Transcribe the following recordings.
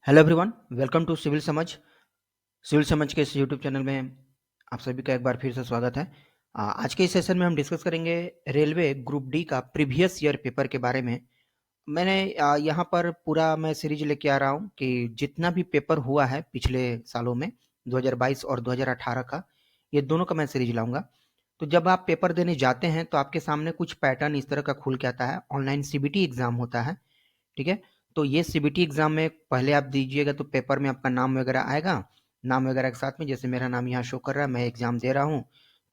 Hello everyone, welcome to civil समझ के इस यूट्यूब चैनल में आप सभी का एक बार फिर से स्वागत है। आज के इस सेशन में हम डिस्कस करेंगे रेलवे ग्रुप डी का प्रीवियस ईयर पेपर के बारे में। मैंने यहाँ पर पूरा मैं सीरीज लेके आ रहा हूँ कि जितना भी पेपर हुआ है पिछले सालों में 2022 और 2018 का, ये दोनों का मैं सीरीज लाऊंगा। तो जब आप पेपर देने जाते हैं तो आपके सामने कुछ पैटर्न इस तरह का खुल के आता है। ऑनलाइन सीबीटी एग्जाम होता है, ठीक है। तो ये सीबीटी एग्जाम में पहले आप दीजिएगा तो पेपर में आपका नाम वगैरह आएगा। नाम वगैरह के साथ में जैसे मेरा नाम यहाँ शो कर रहा है, मैं एग्जाम दे रहा हूँ।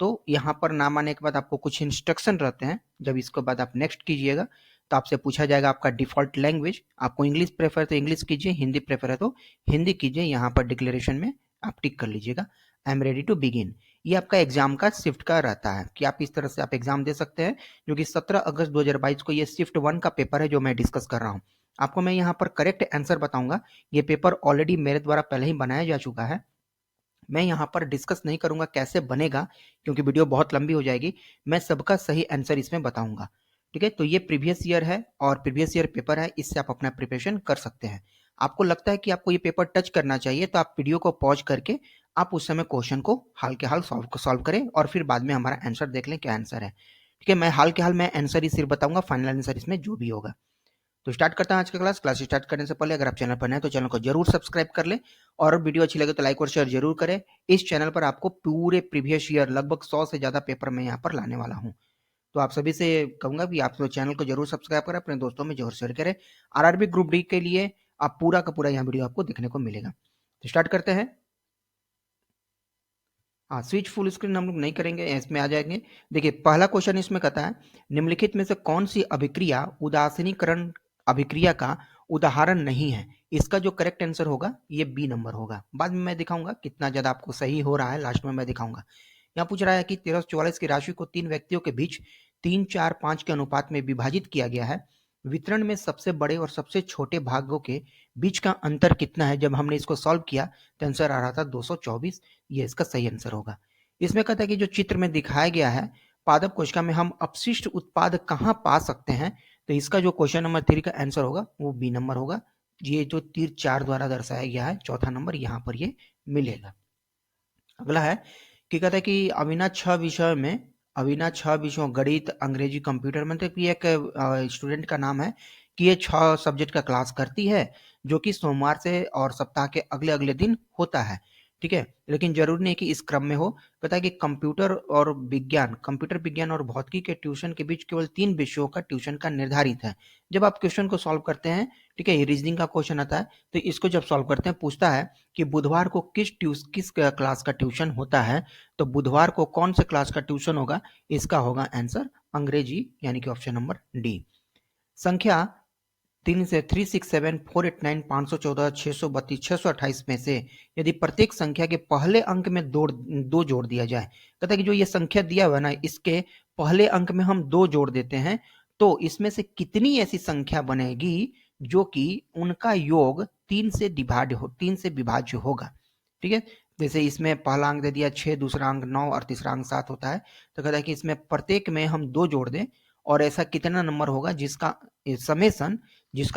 तो यहाँ पर नाम आने के बाद आपको कुछ इंस्ट्रक्शन रहते हैं। जब इसके बाद आप नेक्स्ट कीजिएगा तो आपसे पूछा जाएगा आपका डिफॉल्ट लैंग्वेज। आपको इंग्लिश प्रेफर है तो इंग्लिश कीजिए, हिंदी प्रेफर है तो हिंदी कीजिए। यहाँ पर डिक्लेरेशन में आप टिक कर लीजिएगा, I am ready to begin. ये आपका एग्जाम का शिफ्ट का रहता है कि आप इस तरह से आप एग्जाम दे सकते हैं, जो कि 17 अगस्त 2022 को ये शिफ्ट 1 का पेपर है जो मैं डिस्कस कर रहा हूँ। आपको मैं यहाँ पर करेक्ट आंसर बताऊंगा। ये पेपर ऑलरेडी मेरे द्वारा पहले ही बनाया जा चुका है। मैं यहाँ पर डिस्कस नहीं करूंगा कैसे बनेगा, क्योंकि वीडियो बहुत लंबी हो जाएगी। मैं सबका सही आंसर इसमें बताऊंगा, ठीक है। तो ये प्रीवियस ईयर है और प्रीवियस ईयर पेपर है, इससे आप अपना प्रिपरेशन कर सकते हैं। आपको लगता है कि आपको ये पेपर टच करना चाहिए तो आप वीडियो को पॉज करके आप उस समय क्वेश्चन को हाल के हाल सॉल्व करें और फिर बाद में हमारा आंसर देख लें क्या आंसर है, ठीक है। मैं हाल के हाल मैं आंसर ही सिर्फ बताऊंगा, फाइनल आंसर इसमें जो भी होगा। तो स्टार्ट करते हैं आज का क्लास स्टार्ट करने से पहले अगर आप चैनल पर नए हैं तो चैनल को जरूर सब्सक्राइब कर लें और वीडियो अच्छी लगे तो लाइक और शेयर जरूर करें। इस चैनल पर आपको पूरे प्रीवियस ईयर लगभग 100 से ज्यादा पेपर मैं यहाँ पर लाने वाला हूँ। तो आप सभी से कहूंगा कि आप चैनल को जरूर सब्सक्राइब करें, अपने दोस्तों में जरूर शेयर करें। आरआरबी ग्रुप डी के लिए आप पूरा का पूरा यहाँ वीडियो आपको देखने को मिलेगा। तो स्टार्ट करते हैं। हाँ, स्विच फुल स्क्रीन हम लोग नहीं करेंगे, इसमें आ जाएंगे। देखिए पहला क्वेश्चन इसमें कहता है निम्नलिखित में से कौन सी अभिक्रिया उदासीनीकरण अभिक्रिया का उदाहरण नहीं है। इसका जो करेक्ट आंसर होगा ये बी नंबर होगा। बाद में मैं दिखाऊंगा कितना ज्यादा आपको सही हो रहा है, लास्ट में मैं दिखाऊंगा। यहाँ पूछ रहा है कि 1344 की राशि को 3 व्यक्तियों के बीच 3, 4, 5 के अनुपात में विभाजित किया गया है। वितरण में सबसे बड़े और सबसे छोटे भागों के बीच का अंतर कितना है। जब हमने इसको सॉल्व किया तो आंसर आ रहा था 224। ये इसका सही आंसर होगा। इसमें कहता है कि जो चित्र में दिखाया गया है पादप कोशिका में हम अपशिष्ट उत्पाद कहाँ पा सकते हैं। तो इसका जो क्वेश्चन नंबर 3 का आंसर होगा वो बी नंबर होगा। ये जो तीर 4 द्वारा दर्शाया गया है, चौथा नंबर यहाँ पर ये मिलेगा। अगला है कि कहता है कि अविना छह विषयों गणित, अंग्रेजी, कंप्यूटर, मतलब कि एक स्टूडेंट का नाम है कि ये 6 सब्जेक्ट का क्लास करती है, जो कि सोमवार से और सप्ताह के अगले अगले दिन होता है, ठीक है। लेकिन जरूरी नहीं कि इस क्रम में हो। कहता है कि कंप्यूटर विज्ञान और भौतिकी के ट्यूशन के बीच केवल 3 विषयों का ट्यूशन का निर्धारित है। जब आप क्वेश्चन को सॉल्व करते हैं, ठीक है, ये रीजनिंग का क्वेश्चन आता है, तो इसको जब सॉल्व करते हैं पूछता है कि बुधवार को किस क्लास का ट्यूशन होता है। तो बुधवार को कौन से क्लास का ट्यूशन होगा, इसका होगा आंसर अंग्रेजी, यानी कि ऑप्शन नंबर डी। संख्या 3 6 7 4 8 9 514 632 628 में से यदि प्रत्येक संख्या के पहले अंक में दो जोड़ दिया जाए। कहता है कि जो ये संख्या दिया हुआ है ना, इसके पहले अंक में हम 2 जोड़ देते हैं तो इसमें से कितनी ऐसी संख्या बनेगी जो कि उनका योग 3 से विभाज्य होगा, ठीक है। जैसे इसमें पहला अंक दे दिया 6, दूसरा अंक 9 और तीसरा अंक 7 होता है। तो कहता है कि इसमें प्रत्येक में हम 2 जोड़ दें और ऐसा कितना नंबर होगा जिसका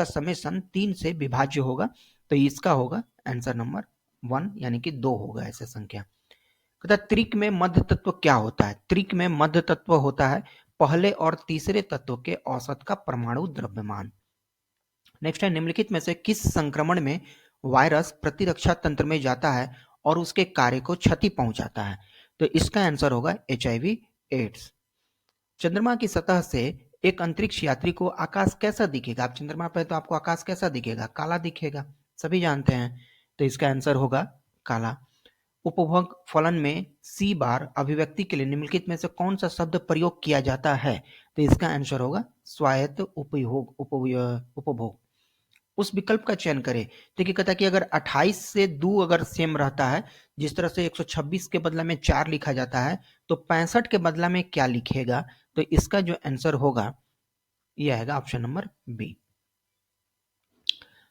समेसन 3 से विभाज्य होगा। तो इसका होगा आंसर नंबर 1, यानी कि 2 होगा ऐसा संख्या। कहता है त्रिक में मध्य तत्व क्या होता है। त्रिक में मध्य तत्व होता है पहले और तीसरे तत्व के औसत का परमाणु द्रव्यमान। नेक्स्ट है निम्नलिखित में से किस संक्रमण में वायरस प्रतिरक्षा तंत्र में जाता है और उसके कार्य को क्षति पहुंचाता है। तो इसका आंसर होगा HIV एड्स। चंद्रमा की सतह से एक अंतरिक्ष यात्री को आकाश कैसा दिखेगा। आप चंद्रमा पर तो आपको आकाश कैसा दिखेगा, काला दिखेगा, सभी जानते हैं। तो इसका आंसर होगा काला। उपभोग फलन में सी बार अभिव्यक्ति के लिए निम्नलिखित में से कौन सा शब्द प्रयोग किया जाता है। तो इसका आंसर होगा स्वायत्त उपभोग। उस विकल्प का चयन करें। देखिए कहता है कि अगर 28 से 2 अगर सेम रहता है, जिस तरह से 126 के बदला में 4 लिखा जाता है, तो 65 के बदला में क्या लिखेगा। तो इसका जो आंसर होगा यह आएगा ऑप्शन नंबर बी।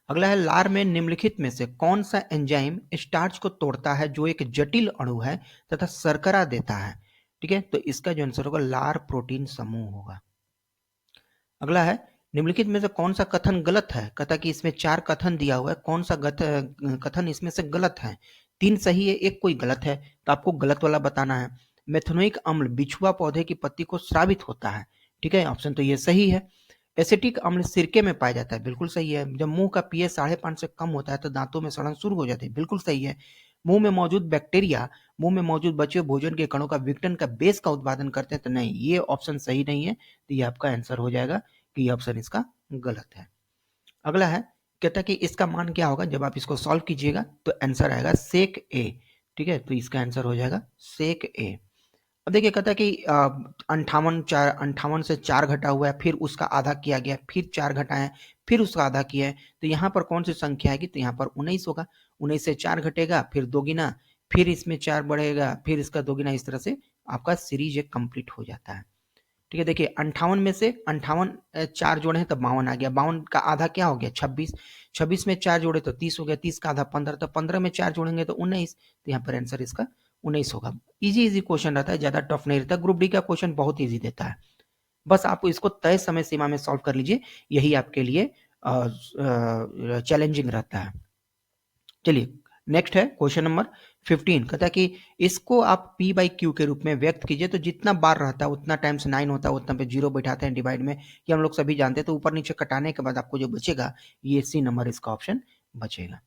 अगला है लार में निम्नलिखित में से कौन सा एंजाइम स्टार्च को तोड़ता है जो एक जटिल अणु है तथा शर्करा देता है, ठीक है। तो इसका जो आंसर होगा लार प्रोटीन समूह होगा। अगला है निम्नलिखित में से कौन सा कथन गलत है? कहता कि इसमें 4 कथन दिया हुआ है, कौन सा कथन इसमें से गलत है? 3 सही है, 1 कोई गलत है, तो आपको गलत वाला बताना है। मेथनोइक अम्ल बिछुआ पौधे की पत्ती को स्रावित होता है, ठीक है, ऑप्शन तो ये सही है। एसिटिक अम्ल सिरके में पाया जाता है, बिल्कुल सही है। जब मुंह का पीएच 5.5 से कम होता है तो दांतों में सड़न शुरू हो जाती है, बिल्कुल सही है। मुंह में मौजूद बैक्टीरिया मुंह में मौजूद बचे हुए भोजन के कणों का विघटन का बेस का उत्पादन करते हैं, तो नहीं, ये ऑप्शन सही नहीं है, तो ये आपका आंसर हो जाएगा कि ये ऑप्शन इसका गलत है। अगला है, कहता है कि इसका मान क्या होगा? जब आप इसको सॉल्व कीजिएगा तो आंसर आएगा सेक ए, ठीक है, तो इसका आंसर हो जाएगा सेक ए। अब देखिए, कहता है कि 58 से 4 घटा हुआ है, फिर उसका आधा किया गया, फिर 4 घटाएं, फिर उसका आधा किया है, तो यहाँ पर कौन सी संख्या आएगी? तो यहाँ पर 19 होगा। 19 से 4 घटेगा, फिर दोगुना, फिर इसमें 4 बढ़ेगा, फिर इसका दोगुना, इस तरह से आपका सीरीज एक कंप्लीट हो जाता है, ठीक है। देखिए 58 में से 58 4 जोड़े हैं तो 52 आ गया, 52 का आधा क्या हो गया? 26, 26 में 4 जोड़े तो 30 हो गया, 30 का आधा 15, तो 15 में 4 जोड़ेंगे तो 19, तो यहाँ पर आंसर इसका 19 होगा। इजी क्वेश्चन रहता है, ज्यादा टफ नहीं रहता। ग्रुप डी का क्वेश्चन बहुत इजी देता है, बस आप इसको तय समय सीमा में सॉल्व कर लीजिए, यही आपके लिए चैलेंजिंग रहता है। चलिए नेक्स्ट है क्वेश्चन नंबर 15। कहता है कि इसको आप P बाई क्यू के रूप में व्यक्त कीजिए, तो जितना बार रहता है उतना टाइम्स 9 होता है, उतना पे 0 बैठाते हैं डिवाइड में, ये हम लोग सभी जानते हैं। तो ऊपर नीचे कटाने के बाद आपको जो बचेगा ये सी नंबर इसका ऑप्शन बचेगा।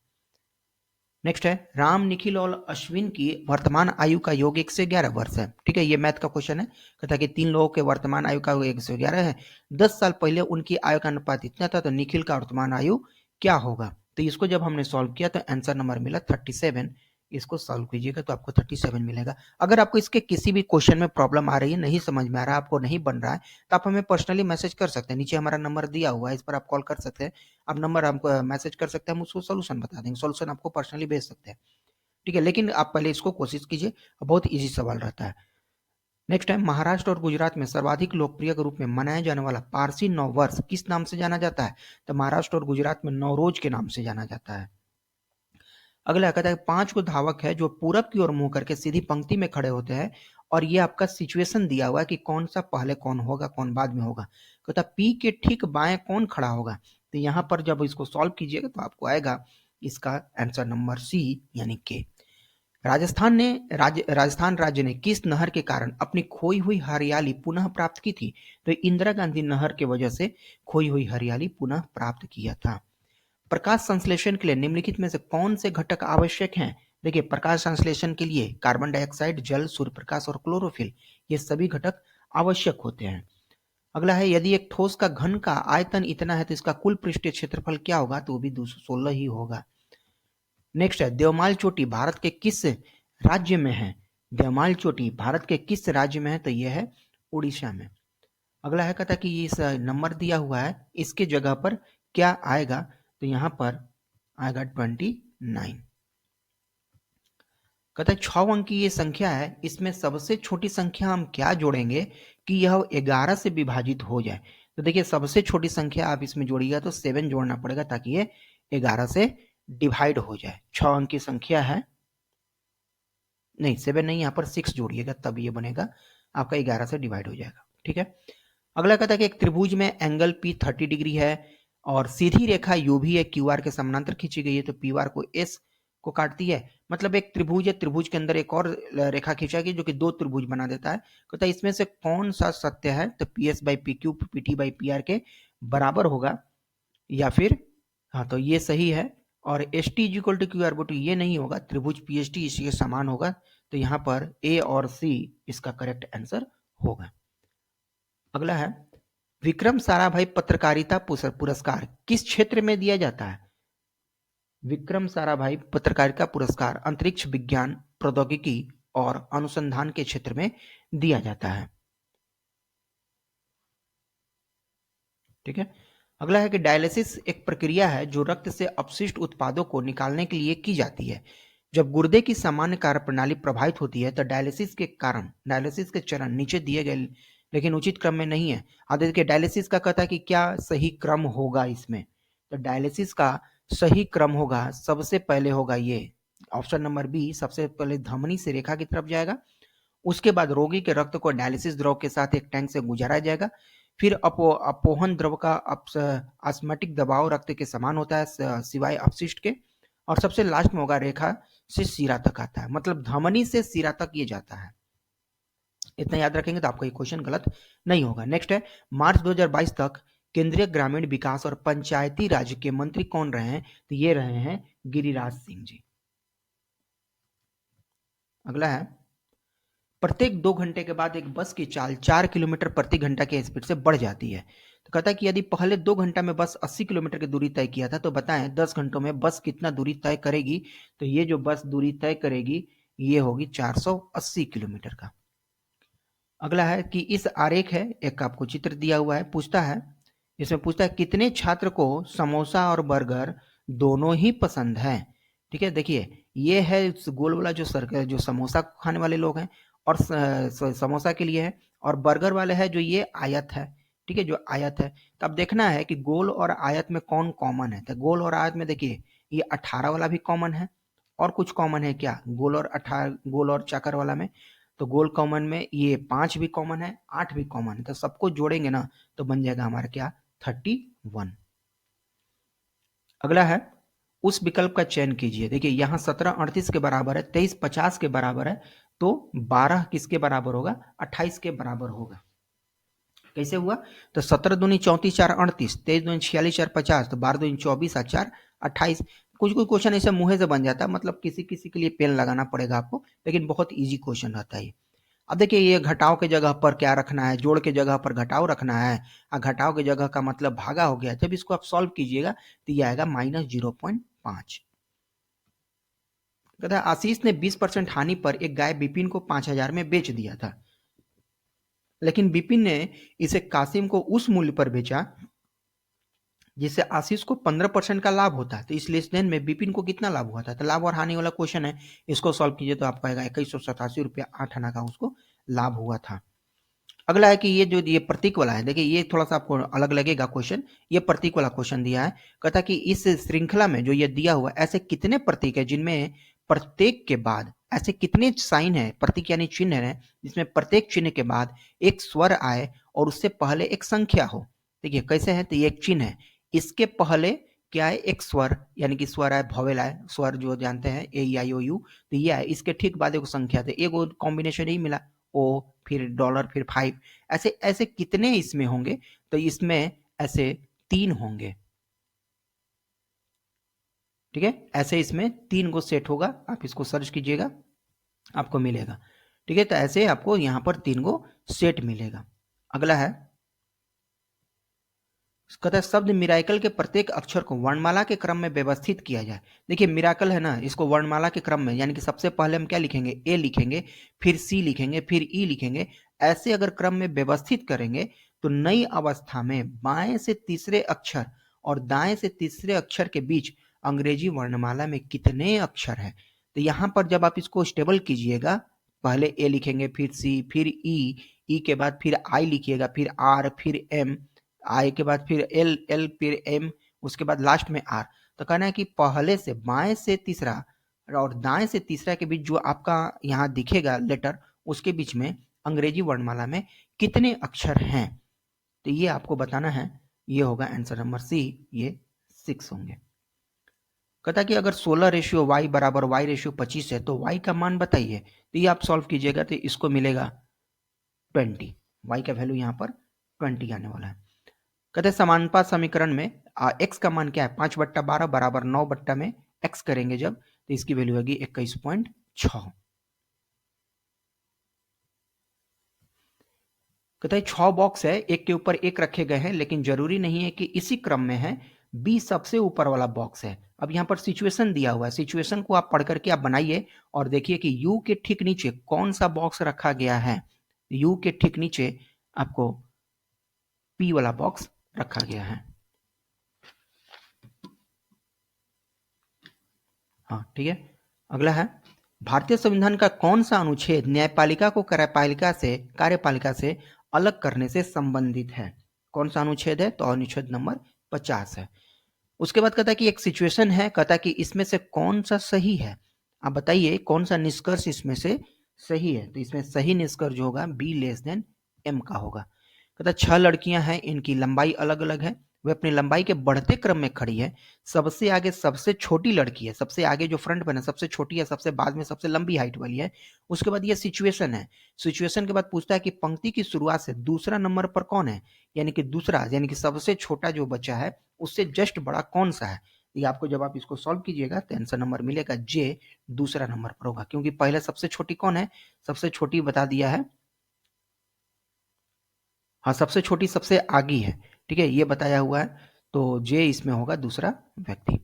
नेक्स्ट है, राम, निखिल और अश्विन की वर्तमान आयु का योग 1 से 11 वर्ष है, ठीक है, ये मैथ का क्वेश्चन है। कहता है कि 3 लोगों के वर्तमान आयु का 1 से 11 है, 10 साल पहले उनकी आयु का अनुपात इतना था, तो निखिल का वर्तमान आयु क्या होगा? तो इसको जब हमने सॉल्व किया तो आंसर नंबर मिला 37। इसको सॉल्व कीजिएगा तो आपको 37 मिलेगा। अगर आपको इसके किसी भी क्वेश्चन में प्रॉब्लम आ रही है, नहीं समझ में आ रहा है, आपको नहीं बन रहा है, तो आप हमें पर्सनली मैसेज कर सकते हैं, नीचे हमारा नंबर दिया हुआ है, इस पर आप कॉल कर सकते हैं, आप नंबर हमको मैसेज कर सकते हैं, हम उसको सोल्यूशन बता देंगे, सोल्यूशन आपको पर्सनली भेज सकते हैं, ठीक है। लेकिन आप पहले इसको कोशिश कीजिए, बहुत इजी सवाल रहता है। नेक्स्ट है, महाराष्ट्र और गुजरात में सर्वाधिक लोकप्रिय के रूप में मनाया जाने वाला पारसी नव वर्ष किस नाम से जाना जाता है? तो महाराष्ट्र और गुजरात में नवरोज के नाम से जाना जाता है। अगला कहता है 5 को धावक है जो पूरब की ओर मुंह करके सीधी पंक्ति में खड़े होते हैं, और ये आपका सिचुएशन दिया हुआ है कि कौन सा पहले कौन होगा, कौन बाद में होगा। कहता पी के ठीक बाएं कौन खड़ा होगा? तो यहाँ पर जब इसको सॉल्व कीजिएगा तो आपको आएगा इसका आंसर नंबर सी, यानी के। राजस्थान राज्य ने किस नहर के कारण अपनी खोई हुई हरियाली पुनः प्राप्त की थी? तो इंदिरा गांधी नहर के वजह से खोई हुई हरियाली पुनः प्राप्त किया था। प्रकाश संश्लेषण के लिए निम्नलिखित में से कौन से घटक आवश्यक हैं? देखिए, प्रकाश संश्लेषण के लिए कार्बन डाइऑक्साइड, जल, सूर्य प्रकाश और क्लोरोफिल, ये सभी घटक आवश्यक होते हैं। अगला है, यदि एक ठोस का घन का आयतन इतना है तो इसका कुल पृष्ठीय क्षेत्रफल क्या होगा? तो वो भी 216 ही होगा। नेक्स्ट है, देवमाल चोटी भारत के किस राज्य में है? देवमाल चोटी भारत के किस राज्य में है? तो यह है उड़ीसा में। अगला है, कहता कि इस नंबर दिया हुआ है, इसके जगह पर क्या आएगा? तो यहां पर आएगा 29। कहता है 6 अंक की ये संख्या है, इसमें सबसे छोटी संख्या हम क्या जोड़ेंगे कि यह 11 से विभाजित हो जाए? तो देखिए, सबसे छोटी संख्या आप इसमें जोड़िएगा तो 7 जोड़ना पड़ेगा ताकि ये 11 से डिवाइड हो जाए। 6 अंक की संख्या है, नहीं 7 नहीं, यहाँ पर 6 जोड़िएगा तब ये बनेगा, आपका 11 से डिवाइड हो जाएगा, ठीक है। अगला कहता है कि एक त्रिभुज में एंगल P 30 डिग्री है और सीधी रेखा यू भी है क्यू आर के समानांतर खींची गई है, तो पी आर को एस को काटती है। मतलब एक त्रिभुज है, त्रिभुज के अंदर एक और रेखा खींचा गई जो कि 2 त्रिभुज बना देता है। कहता है इसमें से कौन सा सत्य है? तो P S by P Q P T by P R के बराबर होगा, या फिर हाँ, तो ये सही है। और S T is equal to Q R by two ये नहीं होगा, त्रिभुज पी एच टी इसी के समान होगा, तो यहाँ पर ए और सी इसका करेक्ट आंसर होगा। अगला है, विक्रम साराभाई पत्रकारिता पुरस्कार किस क्षेत्र में दिया जाता है? विक्रम साराभाई पत्रकारिता पुरस्कार अंतरिक्ष विज्ञान, प्रौद्योगिकी और अनुसंधान के क्षेत्र में दिया जाता है, ठीक है। अगला है कि डायलिसिस एक प्रक्रिया है जो रक्त से अपशिष्ट उत्पादों को निकालने के लिए की जाती है। जब गुर्दे की सामान्य कार्यप्रणाली प्रभावित होती है तो डायलिसिस के कारण डायलिसिस के चरण नीचे दिए गए लेकिन उचित क्रम में नहीं है। आगे देखिए, डायलिसिस का कहता है कि क्या सही क्रम होगा इसमें? तो डायलिसिस का सही क्रम होगा, सबसे पहले होगा ये ऑप्शन नंबर बी, सबसे पहले धमनी से रेखा की तरफ जाएगा, उसके बाद रोगी के रक्त को डायलिसिस द्रव के साथ एक टैंक से गुजारा जाएगा, फिर अपोहन द्रव का ऑस्मोटिक दबाव रक्त के समान होता है सिवाय अपशिष्ट के, और सबसे लास्ट में होगा रेखा से सिरा तक आता है, मतलब धमनी से सिरा तक ये जाता है। इतना याद रखेंगे तो आपका ये क्वेश्चन गलत नहीं होगा। नेक्स्ट है, मार्च 2022 तक केंद्रीय ग्रामीण विकास और पंचायती राज के मंत्री कौन रहे हैं? तो ये रहे हैं गिरिराज सिंह जी। अगला है, प्रत्येक 2 घंटे के बाद एक बस की चाल 4 किलोमीटर प्रति घंटा के स्पीड से बढ़ जाती है। तो कहता है कि यदि पहले 2 घंटा में बस 80 किलोमीटर की दूरी तय किया था, तो बताएं 10 घंटों में बस कितना दूरी तय करेगी? तो ये जो बस दूरी तय करेगी ये होगी 480 किलोमीटर का। अगला है कि इस आरेख है, एक आपको चित्र दिया हुआ है, पूछता है, इसमें पूछता है कितने छात्र को समोसा और बर्गर दोनों ही पसंद है? ठीक है, देखिए ये है गोल वाला जो सर्कल, जो समोसा खाने वाले लोग हैं और समोसा के लिए है, और बर्गर वाले है जो ये आयत है। ठीक है, जो आयत है, तो अब देखना है कि गोल और आयत में कौन कॉमन है। तो गोल और आयत में देखिए ये 18 वाला भी कॉमन है, और कुछ कॉमन है क्या? गोल और 18, गोल और चक्कर वाला में, तो गोल कॉमन में ये 5 भी कॉमन है, 8 भी कॉमन है, तो सबको जोड़ेंगे ना तो बन जाएगा हमारा क्या? 31। अगला है, उस विकल्प का चयन कीजिए। देखिए यहाँ 17 38 के बराबर है, 23 50 के बराबर है, तो 12 किसके बराबर होगा? 28 के बराबर होगा। कैसे हुआ? तो 17 दूनी 34 4 38, 23 दूनी 46 4 50, तो 12 दूनी 24 और 4 28। कुछ क्वेश्चन ऐसे मुँहे से बन जाता है, मतलब किसी किसी के लिए पेन लगाना पड़ेगा आपको, लेकिन बहुत ईजी क्वेश्चन रहता है ये। अब देखिए ये घटाव के जगह पर क्या रखना है? जोड़ के जगह पर घटाव रखना है, और घटाव के जगह का मतलब भागा हो गया। जब इसको आप सॉल्व कीजिएगा तो ये आएगा -0.5। कहता है आशीष ने 20% हानि पर एक गाय विपिन को 5000 में बेच दिया था, लेकिन विपिन ने इसे कासिम को उस मूल्य पर बेचा जिससे आशीष को 15% का लाभ होता है। तो इस लेन देन में विपिन को कितना लाभ हुआ था? तो लाभ और हानि वाला क्वेश्चन है, इसको सॉल्व कीजिए तो आपको आएगा 2187 रुपया 8 आना का उसको लाभ हुआ था। अगला है कि ये जो ये प्रतीक वाला है, देखिए ये थोड़ा सा आपको अलग लगेगा क्वेश्चन, ये प्रतीक वाला क्वेश्चन दिया है। कहता कि इस श्रृंखला में जो ये दिया हुआ ऐसे कितने प्रतीक है जिनमें प्रत्येक के बाद ऐसे कितने साइन है, प्रतीक यानी चिन्ह है, जिसमें प्रत्येक चिन्ह के बाद एक स्वर आए और उससे पहले एक संख्या हो। देखिए कैसे है, तो ये एक चिन्ह है, इसके पहले क्या है? एक स्वर, यानी कि स्वर आए, भवेल आए, स्वर जो जानते हैं ए ई आई ओ यू, तो ये है, इसके ठीक बाद एक संख्या थे, एक कॉम्बिनेशन ही मिला, ओ फिर डॉलर फिर 5, ऐसे ऐसे कितने इसमें होंगे? तो इसमें ऐसे 3 होंगे। ठीक है, ऐसे इसमें 3 गो सेट होगा, आप इसको सर्च कीजिएगा आपको मिलेगा। ठीक है, तो ऐसे आपको यहाँ पर 3 गो सेट मिलेगा। अगला है, कहता है शब्द मिराकल के प्रत्येक अक्षर को वर्णमाला के क्रम में व्यवस्थित किया जाए। देखिए मिराकल है ना, इसको वर्णमाला के क्रम में, यानी कि सबसे पहले हम क्या लिखेंगे? ए लिखेंगे, फिर सी लिखेंगे, फिर ई लिखेंगे, ऐसे अगर क्रम में व्यवस्थित करेंगे तो नई अवस्था में बाएं से तीसरे अक्षर और दाएं से तीसरे अक्षर के बीच अंग्रेजी वर्णमाला में कितने अक्षर हैं? तो यहाँ पर जब आप इसको स्टेबल कीजिएगा, पहले ए लिखेंगे, फिर सी, फिर ई के बाद फिर आई लिखिएगा, फिर आर, फिर एम, आई के बाद फिर एल, एल फिर एम, उसके बाद लास्ट में आर। तो कहना है कि पहले से बाएं से तीसरा और दाएं से तीसरा के बीच जो आपका यहाँ दिखेगा लेटर, उसके बीच में अंग्रेजी वर्णमाला में कितने अक्षर हैं? तो ये आपको बताना है, ये होगा आंसर नंबर सी, ये 6 होंगे। कहता कि अगर 16:y बराबर y/25 है तो y का मान बताइए। तो ये आप सॉल्व कीजिएगा तो इसको मिलेगा 20, y का वैल्यू यहाँ पर 20 आने वाला है। कहते हैं समानुपात समीकरण में x का मान क्या है? 5/12 बराबर 9 में x करेंगे जब, तो इसकी वैल्यू होगी 21.6। कहते हैं 6 बॉक्स है, एक के ऊपर एक रखे गए हैं, लेकिन जरूरी नहीं है कि इसी क्रम में है। बी सबसे ऊपर वाला बॉक्स है। अब यहाँ पर सिचुएशन दिया हुआ है, सिचुएशन को आप पढ़ करके आप बनाइए और देखिए कि यू के ठीक नीचे कौन सा बॉक्स रखा गया है। यू के ठीक नीचे आपको पी वाला बॉक्स रखा गया है। हाँ ठीक है। अगला है, भारतीय संविधान का कौन सा अनुच्छेद न्यायपालिका को कार्यपालिका से अलग करने से संबंधित है? कौन सा अनुच्छेद है? तो अनुच्छेद नंबर 50 है। उसके बाद कहता है कि एक सिचुएशन है, कहता है कि इसमें से कौन सा सही है? आप बताइए कौन सा निष्कर्ष इसमें से सही है? तो इसमें सही निष्कर्ष जो होगा बी लेस देन एम का होगा। कहता 6 लड़कियां हैं, इनकी लंबाई अलग अलग है, वे अपनी लंबाई के बढ़ते क्रम में खड़ी है, सबसे आगे सबसे छोटी लड़की है, सबसे आगे जो फ्रंट में है सबसे छोटी है, सबसे बाद में सबसे लंबी हाइट वाली है। उसके बाद ये सिचुएशन है, सिचुएशन के बाद पूछता है कि पंक्ति की शुरुआत से दूसरा नंबर पर कौन है, यानी कि दूसरा यानी कि सबसे छोटा जो बच्चा है उससे जस्ट बड़ा कौन सा है। ये आपको जब आप इसको सॉल्व कीजिएगा तो आंसर नंबर मिलेगा जे, दूसरा नंबर पर होगा, क्योंकि पहले सबसे छोटी कौन है, सबसे छोटी बता दिया है, हाँ सबसे छोटी सबसे आगे है, ठीक है, ये बताया हुआ है, तो जे इसमें होगा दूसरा व्यक्ति।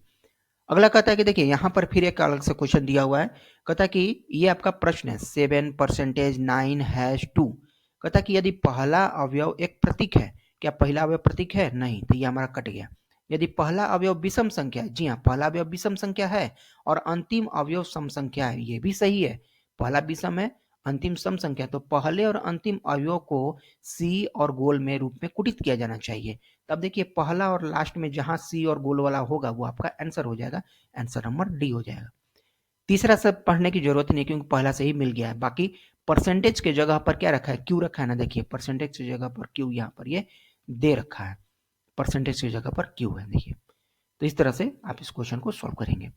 अगला कहता है कि देखिए यहाँ पर फिर एक अलग से क्वेश्चन दिया हुआ है, कहता है कि ये आपका प्रश्न है 7%9 2, कहता है कि यदि पहला अवयव एक प्रतीक है, क्या पहला अवयव प्रतीक है, नहीं, तो ये हमारा कट गया। यदि पहला अवयव विषम संख्या है, जी हाँ पहला अवयव विषम संख्या है, और अंतिम अवयव सम संख्या है, ये भी सही है, पहला विषम है अंतिम सम संख्या, तो पहले और अंतिम अवयव को सी और गोल में रूप में कुटित किया जाना चाहिए। तब देखिए पहला और लास्ट में जहां सी और गोल वाला होगा वो आपका आंसर हो जाएगा, आंसर नंबर डी हो जाएगा। तीसरा सब पढ़ने की जरूरत नहीं क्योंकि पहला से ही मिल गया है। बाकी परसेंटेज के जगह पर क्या रखा है, क्यू रखा है ना, देखिए परसेंटेज की जगह पर क्यू यहाँ पर ये दे रखा है, परसेंटेज की जगह पर क्यू है, देखिए। तो इस तरह से आप इस क्वेश्चन को सॉल्व करेंगे।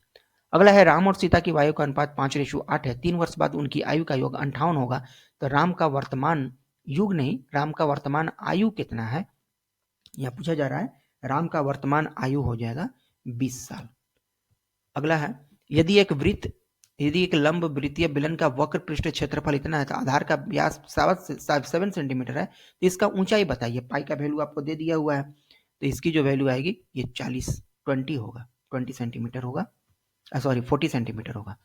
अगला है राम और सीता की आयु का अनुपात 5:8 है, 3 वर्ष बाद उनकी आयु का योग 58 होगा, तो राम का वर्तमान युग नहीं, राम का वर्तमान आयु कितना है, यह पूछा जा रहा है। राम का वर्तमान आयु हो जाएगा 20 साल। अगला है यदि एक लंब वृत्तीय बेलन का वक्र पृष्ठ क्षेत्रफल इतना है तो आधार का व्यास 7 सेंटीमीटर है, तो इसका ऊंचाई बताइए। पाई का वैल्यू आपको दे दिया हुआ है, तो इसकी जो वैल्यू आएगी ये 20 होगा, 20 सेंटीमीटर होगा, सॉरी 40 सेंटीमीटर होगा।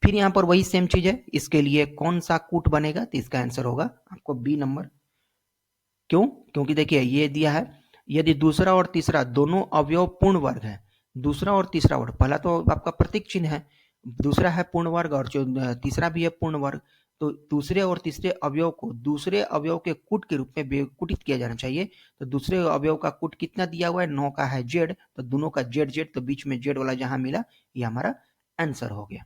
फिर यहाँ पर वही सेम चीज है, इसके लिए कौन सा कूट बनेगा, तो इसका आंसर होगा आपको बी नंबर। क्यों, क्योंकि देखिए ये दिया है यदि दूसरा और तीसरा दोनों अवयव पूर्ण वर्ग है, दूसरा और तीसरा वर्ग, पहला तो आपका प्रतीक चिन्ह है, दूसरा है पूर्ण वर्ग और जो तीसरा भी है पूर्ण वर्ग, तो दूसरे और तीसरे अवयव को दूसरे अवयव के कूट के रूप में कुटित किया जाना चाहिए। तो दूसरे अवयव का कूट कितना दिया हुआ है, 9 का है जेड, तो दोनों का जेड जेड, तो बीच में जेड वाला जहां मिला ये हमारा आंसर हो गया।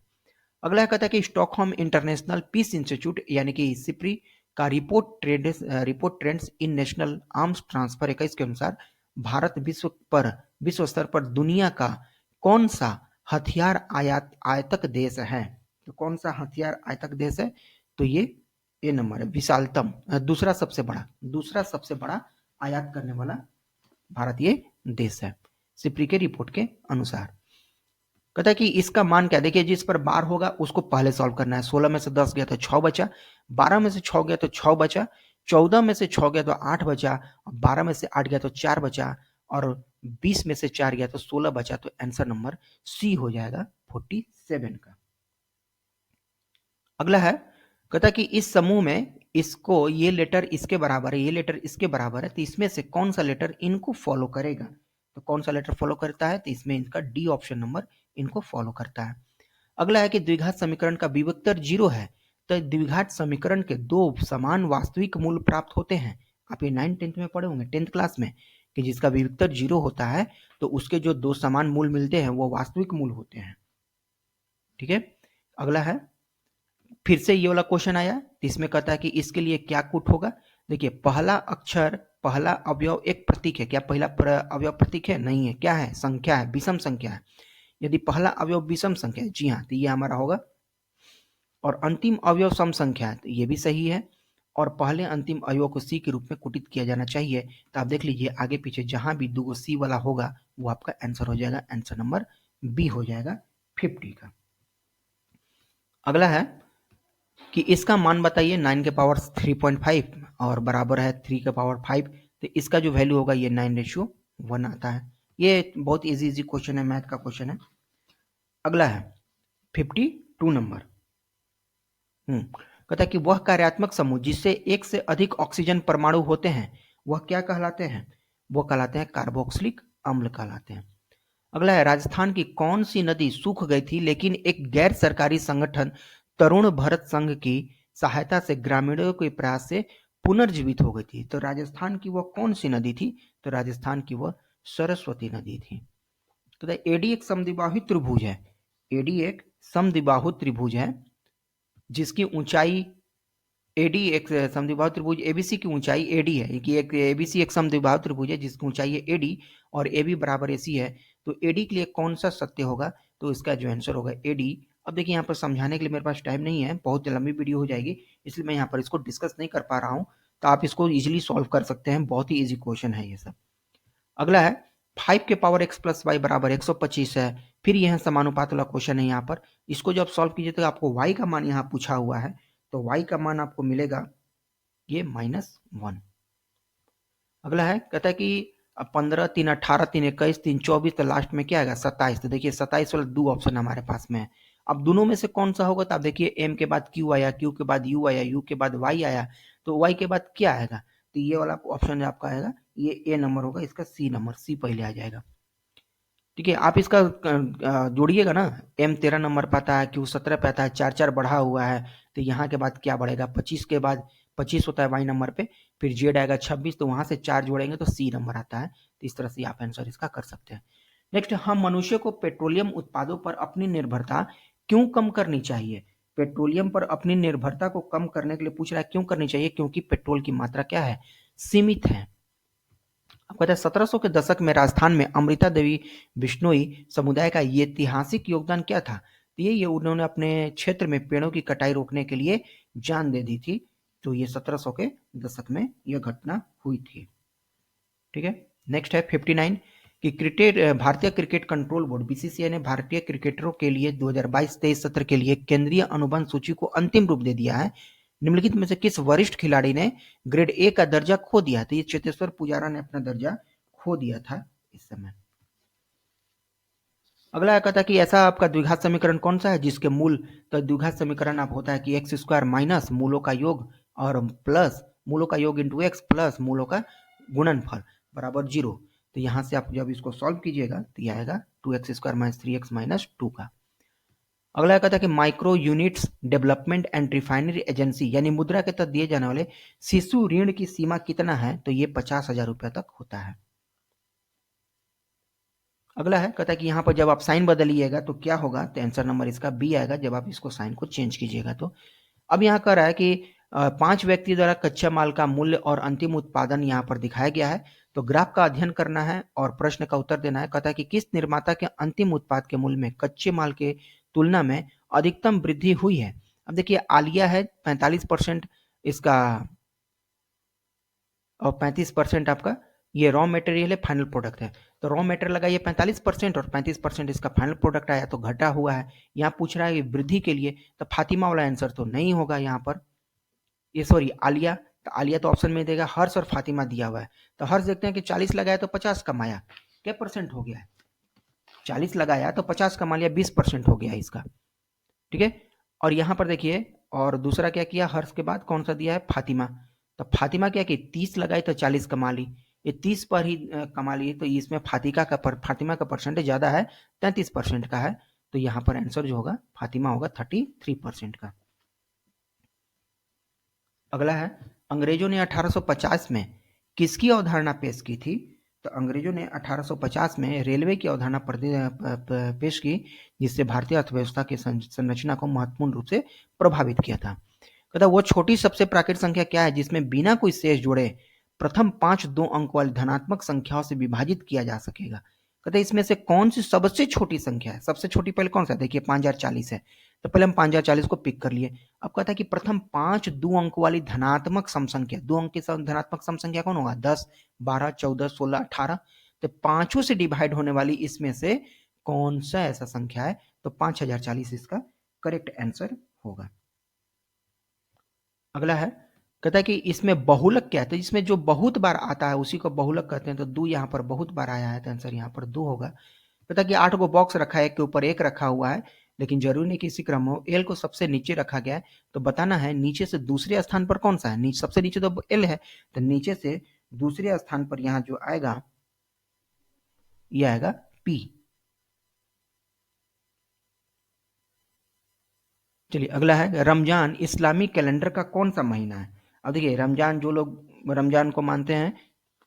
अगला कहता है कि स्टॉकहोम इंटरनेशनल पीस इंस्टीट्यूट यानी कि सिप्री का report trends in national arms transfer 21 के अनुसार भारत विश्व स्तर पर दुनिया का कौन सा हथियार आयातक देश है, तो कौन सा हथियार आयातक देश है, तो ये नंबर है विशालतम, दूसरा सबसे बड़ा आयात करने वाला भारत ये देश है, सिप्री के रिपोर्ट के अनुसार। कहता है कि इसका मान क्या, देखिए जिस पर बार होगा उसको पहले सॉल्व करना है। 16 में से 10 गया तो 6 बचा, 12 में से 6 गया तो 6 बचा, 14 में से 6 गया तो 8 बचा, 12 में से 8 गया तो 4 बचा, और 20 में से 4 गया तो 16 बचा, तो आंसर नंबर सी हो जाएगा 47 का। अगला है कहता है कि इस समूह में इसको ये लेटर इसके बराबर है, ये लेटर इसके बराबर है, तो इसमें से कौन सा लेटर इनको फॉलो करेगा, तो कौन सा लेटर फॉलो करता है, तो इसमें इनका डी ऑप्शन नंबर इनको फॉलो करता है। अगला है कि द्विघात समीकरण का विभक्तर 0 है, तो द्विघात समीकरण के दो समान वास्तविक मूल प्राप्त होते हैं। आप ये 9th-10th में पढ़े होंगे, 10th क्लास में, कि जिसका विभक्तर 0 होता है तो उसके जो दो समान मूल मिलते हैं वो वास्तविक मूल होते हैं, ठीक है। अगला है फिर से ये वाला क्वेश्चन आया, इसमें कहता है कि इसके लिए क्या कूट होगा। देखिए पहला अवयव एक प्रतीक है, क्या पहला अवयव प्रतीक है, नहीं है, क्या है, संख्या है, विषम संख्या है। यदि पहला अवयव विषम संख्या है, जी हाँ, तो ये हमारा होगा, और अंतिम अवयव सम संख्या है, तो ये भी सही है, और पहले अंतिम अवयव को सी के रूप में कुटित किया जाना चाहिए। तो आप देख लीजिए आगे पीछे जहां भी दो सी वाला होगा वो आपका आंसर हो जाएगा, आंसर नंबर बी हो जाएगा 50 का। अगला है कि इसका मान बताइए 9 के पावर 3.5 और बराबर है 3 के पावर 5, तो इसका जो वैल्यू होगा ये 9:1 आता है। ये बहुत इजी क्वेश्चन है, मैथ का क्वेश्चन है। अगला है 52 नंबर, कहता है कि वह कार्यात्मक समूह जिससे एक से अधिक ऑक्सीजन परमाणु होते हैं वह क्या कहलाते हैं, वो कहलाते हैं कार्बोक्सिलिक अम्ल कहलाते हैं। अगला है राजस्थान की कौन सी नदी सूख गई थी लेकिन एक गैर सरकारी संगठन तरुण भारत संघ की सहायता से ग्रामीणों के प्रयास से पुनर्जीवित हो गई थी, तो राजस्थान की वह कौन सी नदी थी, तो राजस्थान की वह सरस्वती नदी थी। तो एडी एक समद्विबाहु त्रिभुज है, एडी एक समद्विबाहु त्रिभुज है जिसकी ऊंचाई AD एक समद्विबाहु त्रिभुज ABC की ऊंचाई AD है कि एक ABC एक समद्विबाहु त्रिभुज है जिसकी ऊंचाई है AD और AB बराबर AC है। तो AD के लिए कौन सा सत्य होगा? तो इसका जो आंसर होगा AD। अब देखिए यहाँ पर समझाने के लिए मेरे पास टाइम नहीं है, बहुत लंबी वीडियो हो जाएगी, इसलिए मैं यहाँ पर इसको डिस्कस नहीं कर पा रहा हूँ। तो आप इसको इजिली सॉल्व कर सकते हैं, बहुत ही ईजी क्वेश्चन है ये सब। अगला है 5 के पावर x प्लस वाई बराबर 125 है। फिर यह समानुपात वाला क्वेश्चन है यहाँ पर। इसको जब सॉल्व कीजिए तो आपको y का मान यहाँ पूछा हुआ है, तो y का मान आपको मिलेगा ये -1। अगला है कहता है कि 15 3 18 3 21 3 24, तो लास्ट में क्या आएगा 27। तो देखिए 27 वाला दो ऑप्शन हमारे पास में है। अब दोनों में से कौन सा होगा? तो आप देखिए m के बाद q आया, q के बाद u आया, u के बाद y आया, तो y के बाद क्या आएगा? तो ये वाला ऑप्शन जो आपका आएगा ये a नंबर होगा, इसका c नंबर, c पहले आ जाएगा। ठीक है, आप इसका जोड़िएगा ना, m 13 नंबर पे आता है, q 17 पे आता है, 4 4 बढ़ा हुआ है, तो यहाँ के बाद क्या बढ़ेगा? 25 के बाद 25 होता है y नंबर पे, फिर z आएगा 26, तो वहां से 4 जोड़ेंगे तो c नंबर आता है। तो इस तरह से आप आंसर इसका कर सकते हैं। नेक्स्ट, हम मनुष्य को पेट्रोलियम उत्पादों पर अपनी निर्भरता क्यों कम करनी चाहिए? पेट्रोलियम पर अपनी निर्भरता को कम करने के लिए पूछ रहा है, क्यों करनी चाहिए? क्योंकि पेट्रोल की मात्रा क्या है? सीमित है। अब कहते हैं 1700 के दशक में राजस्थान में अमृता देवी बिश्नोई समुदाय का ये ऐतिहासिक योगदान क्या था? तो ये उन्होंने अपने क्षेत्र में पेड़ों की कटाई रोकने के लिए जान दे दी थी। तो ये 1700 के दशक में यह घटना हुई थी। ठीक है, नेक्स्ट है 59 कि भारतीय क्रिकेट कंट्रोल बोर्ड बीसीसीआई ने भारतीय क्रिकेटरों के लिए 2022-23 सत्र के लिए केंद्रीय अनुबंध सूची को अंतिम रूप दे दिया है। निम्नलिखित में से किस वरिष्ठ खिलाड़ी ने ग्रेड ए का दर्जा खो दिया? तो ये चेतेश्वर पुजारा ने अपना दर्जा खो दिया था इस समय। अगला कहता कि ऐसा आपका द्विघात समीकरण कौन सा है जिसके मूल, तो द्विघात समीकरण आप होता है कि एक्स स्क्वायर माइनस मूलों का योग और प्लस मूलों का योग इंटू एक्स प्लस मूलों का गुणनफल बराबर 0। तो यहां से आप जब इसको सॉल्व कीजिएगा तो यह आएगा 2x square minus 3x minus 2 का। अगला कहता है कि micro units development and refinery agency यानी मुद्रा के तहत दिए जाने वाले शिशु ऋण की सीमा कितना है? तो ये 50,000 रुपया तक होता है। अगला है कहता है कि यहाँ पर जब आप साइन बदलिएगा तो क्या होगा? तो आंसर नंबर इसका बी आएगा जब आप इसको साइन को चेंज कीजिएगा तो। अब यहाँ कह रहा है कि 5 व्यक्ति द्वारा कच्चे माल का मूल्य और अंतिम उत्पादन यहाँ पर दिखाया गया है। तो ग्राफ का अध्ययन करना है और प्रश्न का उत्तर देना है। कहता है कि किस निर्माता के अंतिम उत्पाद के मूल्य में कच्चे माल के तुलना में अधिकतम वृद्धि हुई है? अब देखिए आलिया है 45% इसका और 35% आपका ये रॉ मटेरियल है, फाइनल प्रोडक्ट है। तो रॉ मटेरियल लगाइए 45% और 35% इसका फाइनल प्रोडक्ट आया तो घटा हुआ है। यहाँ पूछ रहा है वृद्धि के लिए, तो फातिमा वाला आंसर तो नहीं होगा यहाँ पर, ये सॉरी आलिया, तो आलिया तो ऑप्शन में देगा। हर्ष और फातिमा दिया हुआ है, तो हर्ष देखते हैं कि 40 लगाया तो 50 कमाया, क्या परसेंट हो गया है? 40 लगाया तो 50 कमा लिया, 20% हो गया इसका। ठीक है, और यहाँ पर देखिए और दूसरा क्या किया, हर्ष के बाद कौन सा दिया है? फातिमा। तो फातिमा क्या की 30 लगाई तो 40 कमा ली, ये 30 पर ही कमा ली, तो इसमें फातिमा का परसेंटेज ज्यादा है, 33% का है। तो यहाँ पर आंसर जो होगा फातिमा होगा 33% का। अगला है अंग्रेजों ने 1850 में किसकी अवधारणा पेश की थी? तो अंग्रेजों ने 1850 में रेलवे की अवधारणा पेश की, जिससे भारतीय अर्थव्यवस्था की संरचना को महत्वपूर्ण रूप से प्रभावित किया था। कहता वो छोटी सबसे प्राकृत संख्या क्या है जिसमें बिना कोई शेष जोड़े प्रथम 5 2 अंक वाली धनात्मक संख्याओं से विभाजित किया जा सकेगा? कहते इसमें से कौन सी सबसे छोटी संख्या है? सबसे छोटी पहले कौन सा? देखिए 5040 है, तो पहले हम 5040 को पिक कर लिए। अब कहता है कि प्रथम 5 2 अंक वाली धनात्मक सम संख्या, 2 अंक की धनात्मक सम संख्या कौन होगा? 10 12 14 16 18। तो पांचों से डिवाइड होने वाली इसमें से कौन सा ऐसा संख्या है? तो 5040 इसका करेक्ट आंसर होगा। अगला है कहता है कि इसमें बहुलक क्या है? तो इसमें जो बहुत बार आता है उसी को बहुलक कहते हैं। तो 2 यहाँ पर बहुत बार आया है, तो आंसर यहाँ पर 2 होगा। कहता है कि 8 गो बॉक्स रखा है, एक के ऊपर एक रखा हुआ है, लेकिन जरूरी नहीं कि इसी क्रम हो। एल को सबसे नीचे रखा गया है, तो बताना है नीचे से दूसरे स्थान पर कौन सा है? सबसे नीचे तो एल है, तो नीचे से दूसरे स्थान पर यहाँ जो आएगा ये आएगा पी। चलिए अगला है रमजान इस्लामी कैलेंडर का कौन सा महीना है? अब देखिए रमजान, जो लोग रमजान को मानते हैं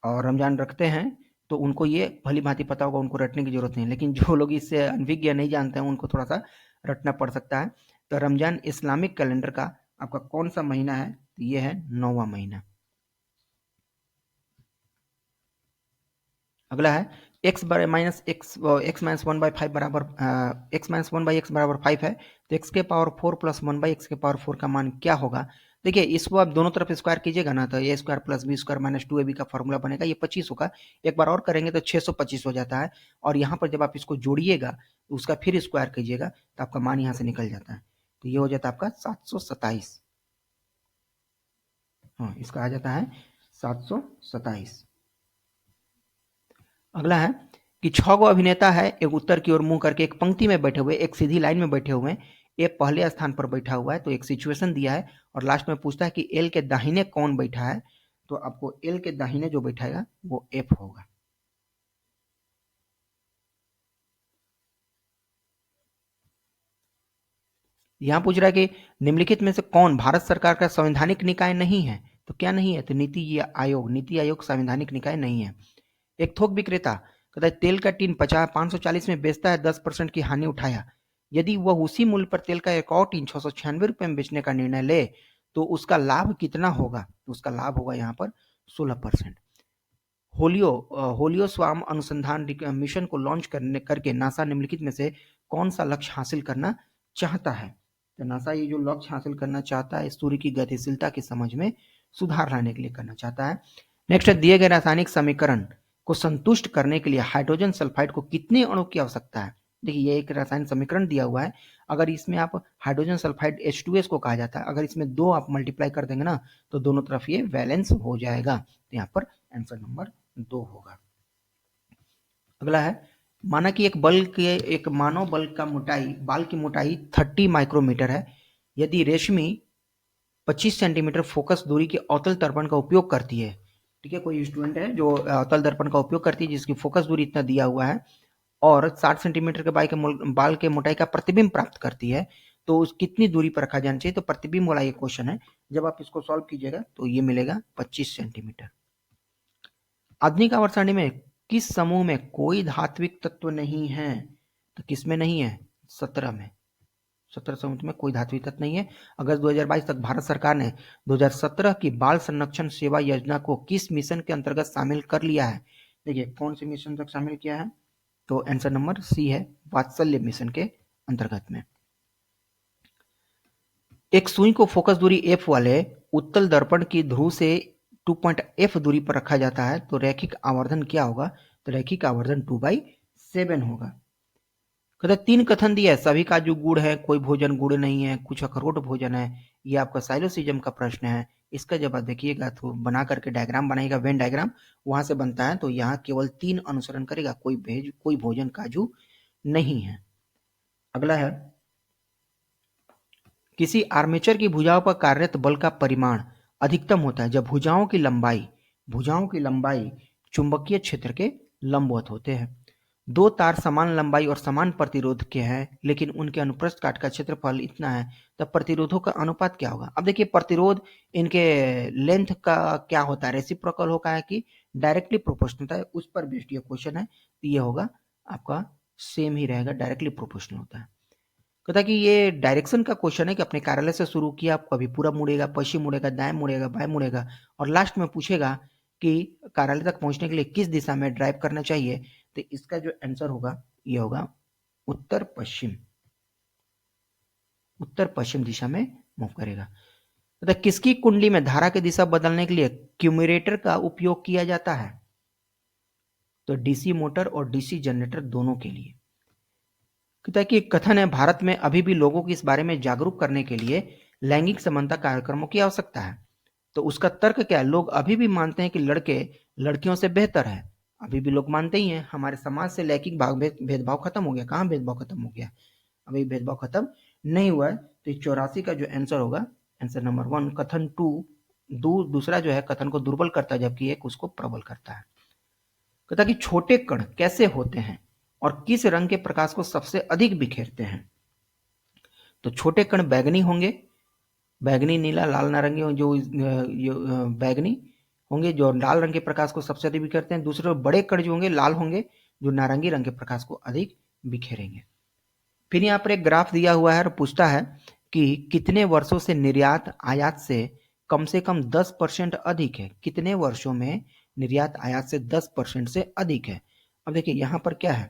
और रमजान रखते हैं तो उनको ये भली भांति पता होगा, उनको रटने की जरूरत नहीं, लेकिन जो लोग इससे अनभिज्ञ नहीं जानते हैं उनको थोड़ा सा रटना पड़ सकता है। तो रमजान इस्लामिक कैलेंडर का आपका कौन सा महीना है? तो ये है 9वां महीना। अगला है x minus x one by five बराबर x minus one by x बराबर 5 है, तो x के power 4 plus one by x के पावर 4 का मान क्या होगा। देखिए इसको आप दोनों तरफ स्क्वायर कीजिएगा ना, तो a square plus b square minus 2ab का फॉर्मूला बनेगा, ये 25 होगा। एक बार और करेंगे तो 625 हो जाता है, और यहाँ पर जब आप इसको जोड़िएगा तो उसका फिर स्क्वायर कीजिएगा तो आपका मान यहाँ से निकल जाता है, तो ये हो जाता है आपका 727। हाँ, इसका आ जाता है 727। अगला है कि 6 गो अभिनेता है, एक उत्तर की ओर मुंह करके एक पंक्ति में बैठे हुए, एक सीधी लाइन में बैठे हुए हैं, ए पहले स्थान पर बैठा हुआ है, तो एक सिचुएशन दिया है और लास्ट में पूछता है कि एल के दाहिने कौन बैठा है, तो आपको एल के दाहिने जो बैठाएगा वो एफ होगा। यहां पूछ रहा है कि निम्नलिखित में से कौन भारत सरकार का संवैधानिक निकाय नहीं है, तो क्या नहीं है, तो नीति आयोग संवैधानिक निकाय नहीं है। एक थोक विक्रेता कहता है तेल का टीन 540 में बेचता है, 10% की हानि उठाया, यदि वह उसी मूल्य पर तेल का एक और टीन 696 रुपए में बेचने का निर्णय ले तो उसका लाभ कितना होगा, तो उसका लाभ होगा यहाँ पर 16%। होलियो स्वाम अनुसंधान मिशन को लॉन्च करके नासा निम्नलिखित में से कौन सा लक्ष्य हासिल करना चाहता है, तो नासा ये जो लक्ष्य हासिल करना चाहता है सूर्य की गतिशीलता की समझ में सुधार लाने के लिए करना चाहता है। नेक्स्ट, दिए गए रासायनिक समीकरण को संतुष्ट करने के लिए हाइड्रोजन सल्फाइड को कितने अणु की आवश्यकता है। देखिए ये एक रासायनिक समीकरण दिया हुआ है, अगर इसमें आप हाइड्रोजन सल्फाइड H2S को कहा जाता है, अगर इसमें 2 आप मल्टीप्लाई कर देंगे ना तो दोनों तरफ ये वैलेंस हो जाएगा, तो यहाँ पर आंसर नंबर 2 होगा। अगला है, माना कि एक मानव बाल की मोटाई 30 माइक्रोमीटर है, यदि रेशमी 25 सेंटीमीटर फोकस दूरी के अवतल दर्पण का उपयोग करती है। ठीक है, कोई स्टूडेंट है जो अवतल दर्पण का उपयोग करती है जिसकी फोकस दूरी इतना दिया हुआ है और 60 सेंटीमीटर के बाल के मोटाई का प्रतिबिंब प्राप्त करती है, तो उस कितनी दूरी पर रखा जाना चाहिए, तो प्रतिबिंब वाला ये क्वेश्चन है। जब आप इसको सॉल्व कीजिएगा तो ये मिलेगा 25 सेंटीमीटर। आधुनिक आवर्त सारणी में किस समूह में कोई धात्विक तत्व नहीं है, तो किसमें नहीं है, 17 में। 17 समूह में कोई धात्विक तत्व नहीं है। अगस्त 2022 तक भारत सरकार ने 2017 की बाल संरक्षण सेवा योजना को किस मिशन के अंतर्गत शामिल कर लिया है। देखिए कौन से मिशन तक शामिल किया है, तो आंसर नंबर सी है, वात्सल्य मिशन के अंतर्गत में। एक सुई को फोकस दूरी f वाले उत्तल दर्पण की ध्रुव से 2.f दूरी पर रखा जाता है, तो रैखिक आवर्धन क्या होगा, तो रैखिक आवर्धन 2/7 होगा। कहते 3 कथन दिया है, सभी काजू गुड़ है, कोई भोजन गुड़ नहीं है, कुछ अखरोट भोजन है, ये आपका साइलोसिज्म का प्रश्न है। इसका जब आप देखिएगा तो बना करके डायग्राम बनाएगा, वेन डायग्राम वहां से बनता है, तो यहाँ केवल 3 अनुसरण करेगा, कोई भोजन काजू नहीं है। अगला है, किसी आर्मेचर की भुजाओं पर कार्यरत बल का परिमाण अधिकतम होता है जब भुजाओं की लंबाई चुंबकीय क्षेत्र के लंबवत होते हैं। 2 तार समान लंबाई और समान प्रतिरोध के हैं, लेकिन उनके अनुप्रस्थ काट का क्षेत्रफल इतना है, तब प्रतिरोधों का अनुपात क्या होगा। अब देखिए प्रतिरोध इनके लेंथ का क्या होता है, रेसिप्रोकल होता है कि डायरेक्टली प्रोपोर्शनल होता है, उस पर बेस्ड ये क्वेश्चन है, तो ये होगा आपका सेम ही रहेगा, डायरेक्टली प्रोपोर्शनल होता है। कहता है कि ये डायरेक्शन का क्वेश्चन है कि अपने कार्यालय से शुरू किया, कभी पूरा मुड़ेगा, पश्चिम मुड़ेगा, दाएं मुड़ेगा, बाएं मुड़ेगा, और लास्ट में पूछेगा कि कार्यालय तक पहुंचने के लिए किस दिशा में ड्राइव करना चाहिए, तो इसका जो आंसर होगा ये होगा उत्तर पश्चिम दिशा में मूव करेगा। तो किसकी कुंडली में धारा की दिशा बदलने के लिए क्यूमुलेटर का उपयोग किया जाता है, तो डीसी मोटर और डीसी जनरेटर दोनों के लिए। कहता है कि कथन है, भारत में अभी भी लोगों को इस बारे में जागरूक करने के लिए लैंगिक समानता कार्यक्रमों की आवश्यकता है, तो उसका तर्क क्या है, लोग अभी भी मानते हैं कि लड़के लड़कियों से बेहतर है, अभी भी लोग मानते ही हैं, हमारे समाज से लैंगिक भेदभाव खत्म हो गया, कहाँ भेदभाव खत्म हो गया, अभी भेदभाव खत्म नहीं हुआ है, तो 84 का जो आंसर होगा आंसर नंबर 1। कथन 2 दूसरा जो है कथन को दुर्बल करता है, जबकि एक उसको प्रबल करता है। कहता कि छोटे कण कैसे होते हैं और किस रंग के प्रकाश को सबसे अधिक बिखेरते हैं, तो छोटे कण बैगनी होंगे, बैगनी, नीला, लाल, नारंगी, जो बैगनी होंगे जो लाल रंग के प्रकाश को सबसे अधिक बिखेरते हैं। दूसरे बड़े कण जो होंगे लाल होंगे, जो नारंगी रंग के प्रकाश को अधिक बिखेरेंगे। फिर यहाँ पर एक ग्राफ दिया हुआ है और पूछता है कि कितने वर्षों से निर्यात आयात से कम से कम 10% अधिक है। कितने वर्षों में निर्यात आयात से 10% से अधिक है। अब देखिए यहाँ पर क्या है,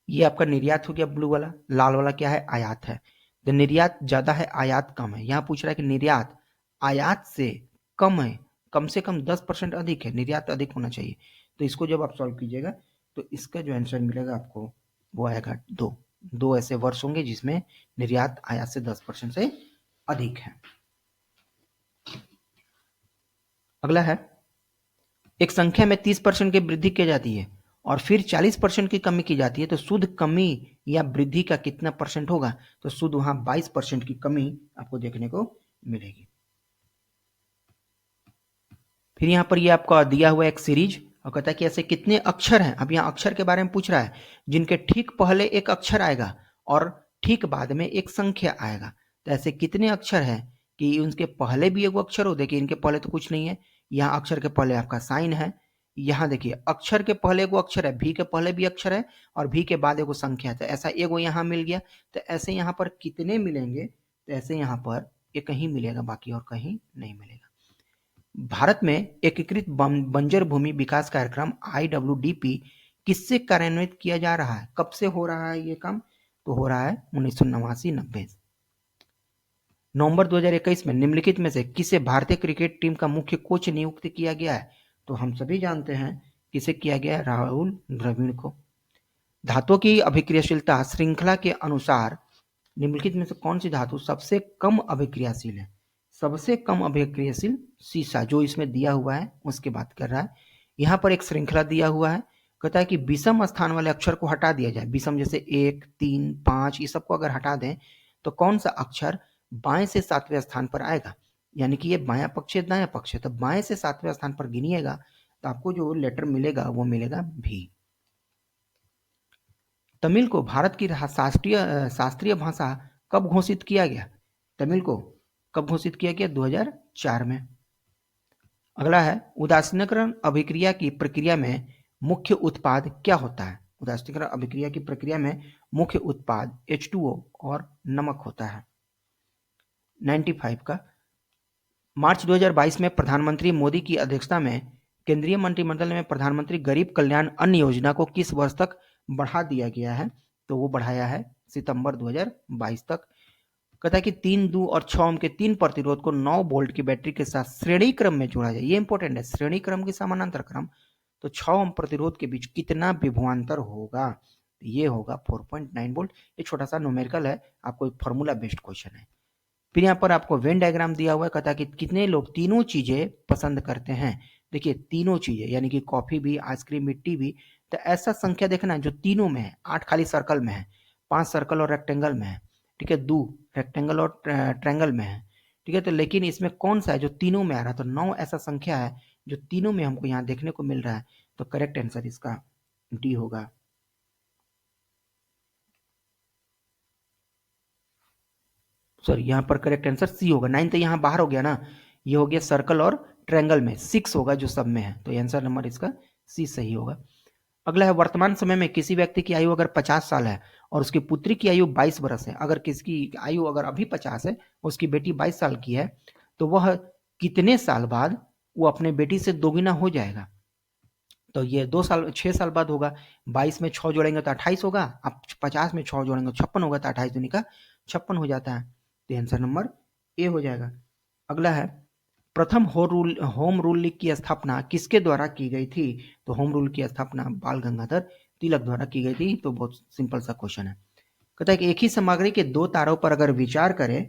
ये आपका निर्यात हो गया ब्लू वाला, लाल वाला क्या है, आयात है। तो निर्यात ज्यादा है, आयात कम है। यहाँ पूछ रहा है कि निर्यात आयात से कम है, कम से कम 10% अधिक है, निर्यात अधिक होना चाहिए। तो इसको जब आप सॉल्व कीजिएगा तो इसका जो आंसर मिलेगा आपको वो आएगा 2। 2 ऐसे वर्ष होंगे जिसमें निर्यात आयात से 10% से अधिक है। अगला है, एक संख्या में 30% की वृद्धि की जाती है और फिर 40% की कमी की जाती है, तो शुद्ध कमी या वृद्धि का कितना परसेंट होगा? तो शुद्ध वहां 22% की कमी आपको देखने को मिलेगी। फिर यहाँ पर ये आपका दिया हुआ एक सीरीज और कहता है कि ऐसे कितने अक्षर हैं। अब यहाँ अक्षर के बारे में पूछ रहा है जिनके ठीक पहले एक अक्षर आएगा और ठीक बाद में एक संख्या आएगा। तो ऐसे कितने अक्षर हैं कि उनके पहले भी एक अक्षर हो। देखिए इनके पहले तो कुछ नहीं है, यहाँ अक्षर के पहले आपका साइन है। यहाँ देखिए अक्षर के पहले एगो अक्षर है, भी के पहले भी अक्षर है और भी के बाद एगो संख्या है। तो ऐसा एगो यहाँ मिल गया। तो ऐसे यहाँ पर कितने मिलेंगे? तो ऐसे यहाँ पर एक ही मिलेगा, बाकी और कहीं नहीं मिलेगा। भारत में एकीकृत बंजर भूमि विकास कार्यक्रम IWDP किससे कार्यान्वित किया जा रहा है? कब से हो रहा है ये काम? तो हो रहा है 1989-90। नवंबर 2021 में निम्नलिखित में से किसे भारतीय क्रिकेट टीम का मुख्य कोच नियुक्त किया गया है? तो हम सभी जानते हैं किसे किया गया है, राहुल द्रविड़ को। धातुओं की अभिक्रियाशीलता श्रृंखला के अनुसार निम्नलिखित में से कौन सी धातु सबसे कम अभिक्रियाशील है? सबसे कम अभिक्रियाशील सीसा, जो इसमें दिया हुआ है उसकी बात कर रहा है। यहाँ पर एक श्रृंखला दिया हुआ है, कहता है कि विषम स्थान वाले अक्षर को हटा दिया जाए। विषम जैसे 1, 3, 5 ये सबको अगर हटा दें तो कौन सा अक्षर बाएं से 7वें स्थान पर आएगा? यानी कि ये बायां पक्ष है दायां पक्ष है, तो बाएं से 7वें स्थान पर गिनिएगा तो आपको जो लेटर मिलेगा वो मिलेगा भी। तमिल को भारत की शास्त्रीय भाषा कब घोषित किया गया? तमिल को कब घोषित किया गया? 2004 में। अगला है, उदासीनीकरण अभिक्रिया की प्रक्रिया में मुख्य उत्पाद क्या होता है? उदासीनीकरण अभिक्रिया की प्रक्रिया में मुख्य उत्पाद H2O और नमक होता है। 95 का, मार्च 2022 में प्रधानमंत्री मोदी की अध्यक्षता में केंद्रीय मंत्रिमंडल में प्रधानमंत्री गरीब कल्याण अन्न योजना को किस वर्ष तक बढ़ा दिया गया है? तो वो बढ़ाया है सितंबर 2022 तक। कहता है कि 3, 2 और 6 ओम के 3 प्रतिरोध को 9 वोल्ट की बैटरी के साथ श्रेणी क्रम में जोड़ा जाए। ये इंपॉर्टेंट है, श्रेणी क्रम की समानांतर क्रम। तो 6 ओम प्रतिरोध के बीच कितना विभवांतर होगा? ये होगा 4.9 वोल्ट। ये छोटा सा न्यूमेरिकल है, आपको एक फॉर्मूला बेस्ड क्वेश्चन है। फिर यहाँ पर आपको वेन डायग्राम दिया हुआ है, कहता है कि कितने लोग तीनों चीजें पसंद करते हैं। देखिए तीनों चीजें यानी कि कॉफी भी, आइसक्रीम, मिट्टी भी। तो ऐसा संख्या देखना है जो तीनों में है। 8 खाली सर्कल में है, 5 सर्कल और रेक्टेंगल में है, ठीक है, 2 रेक्टेंगल और ट्रायंगल में है, ठीक है। तो लेकिन इसमें कौन सा है जो तीनों में आ रहा है? तो 9 ऐसा संख्या है जो तीनों में हमको यहाँ देखने को मिल रहा है। तो करेक्ट आंसर इसका डी होगा। सॉरी, यहाँ पर करेक्ट आंसर सी होगा। 9 तो यहाँ बाहर हो गया ना, ये हो गया सर्कल और ट्रायंगल में। 6 होगा जो सब में है, तो आंसर नंबर इसका सी सही होगा। अगला है, वर्तमान समय में किसी व्यक्ति की आयु अगर 50 साल है और उसकी पुत्री की आयु 22 वर्ष है, अगर किसी की आयु अगर अभी 50 है, उसकी बेटी 22 साल की है, तो वह कितने साल बाद वो अपने बेटी से दोगुना हो जाएगा? तो ये 6 साल बाद होगा। 22 में 6 जोड़ेंगे तो 28 होगा। अब 50 में 6 जोड़ेंगे 56 होगा, तो 28 दूनी का 56 हो जाता है। तो आंसर नंबर ए हो जाएगा। अगला है, प्रथम होम रूल लीग की स्थापना किसके द्वारा की गई थी? तो होम रूल की स्थापना बाल गंगाधर तिलक द्वारा की गई थी। तो बहुत सिंपल सा क्वेश्चन है। कहता है कि एक ही सामग्री के 2 तारों पर अगर विचार करें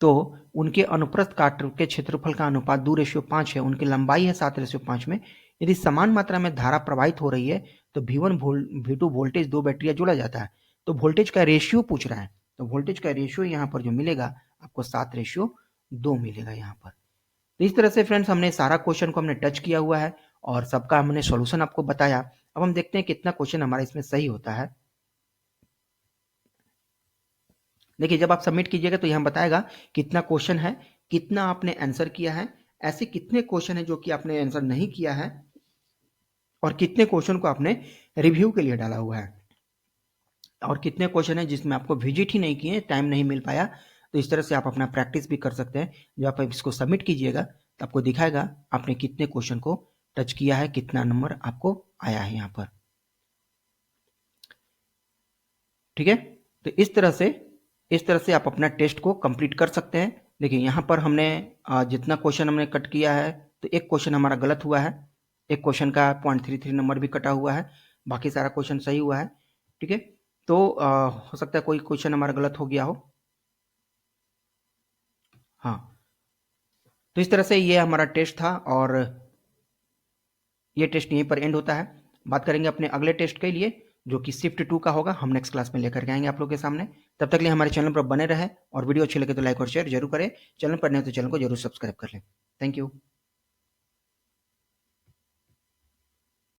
तो उनके अनुप्रस्थ काट के क्षेत्रफल का अनुपात 2:5 है, उनकी लंबाई है 7:5 में। यदि समान मात्रा में धारा प्रवाहित हो रही है तो V1 V2 वोल्टेज 2 बैटरियां जोड़ा जाता है। तो वोल्टेज का रेशियो पूछ रहा है, तो वोल्टेज का रेशियो यहाँ पर जो मिलेगा आपको 7:2 मिलेगा यहाँ पर। तो इस तरह से फ्रेंड्स हमने सारा क्वेश्चन को हमने टच किया हुआ है और सबका हमने सॉल्यूशन आपको बताया। अब हम देखते हैं कितना क्वेश्चन हमारा इसमें सही होता है। देखिए जब आप सबमिट कीजिएगा तो यहाँ बताएगा कितना क्वेश्चन है, कितना आपने आंसर किया है, ऐसे कितने क्वेश्चन है जो कि आपने आंसर नहीं किया है और कितने क्वेश्चन को आपने रिव्यू के लिए डाला हुआ है और कितने क्वेश्चन है जिसमें आपको विजिट ही नहीं किए, टाइम नहीं मिल पाया। तो इस तरह से आप अपना प्रैक्टिस भी कर सकते हैं। जब आप इसको सबमिट कीजिएगा तो आपको दिखाएगा आपने कितने क्वेश्चन को टच किया है, कितना नंबर आपको आया है यहाँ पर। ठीक है, तो इस तरह से आप अपना टेस्ट को कंप्लीट कर सकते हैं। देखिए यहाँ पर हमने जितना क्वेश्चन हमने कट किया है, तो एक क्वेश्चन हमारा गलत हुआ है, एक क्वेश्चन का 0.33 नंबर भी कटा हुआ है, बाकी सारा क्वेश्चन सही हुआ है। ठीक है, तो हो सकता है कोई क्वेश्चन हमारा गलत हो गया हो। हाँ, तो इस तरह से ये हमारा टेस्ट था और ये टेस्ट यहीं पर एंड होता है। बात करेंगे अपने अगले टेस्ट के लिए जो कि शिफ्ट 2 का होगा, हम नेक्स्ट क्लास में लेकर के आएंगे आप लोग के सामने। तब तक के लिए हमारे चैनल पर बने रहें और वीडियो अच्छी लगे तो लाइक और शेयर जरूर करें। चैनल पर नहीं हो तो चैनल को जरूर सब्सक्राइब कर लें। Thank you.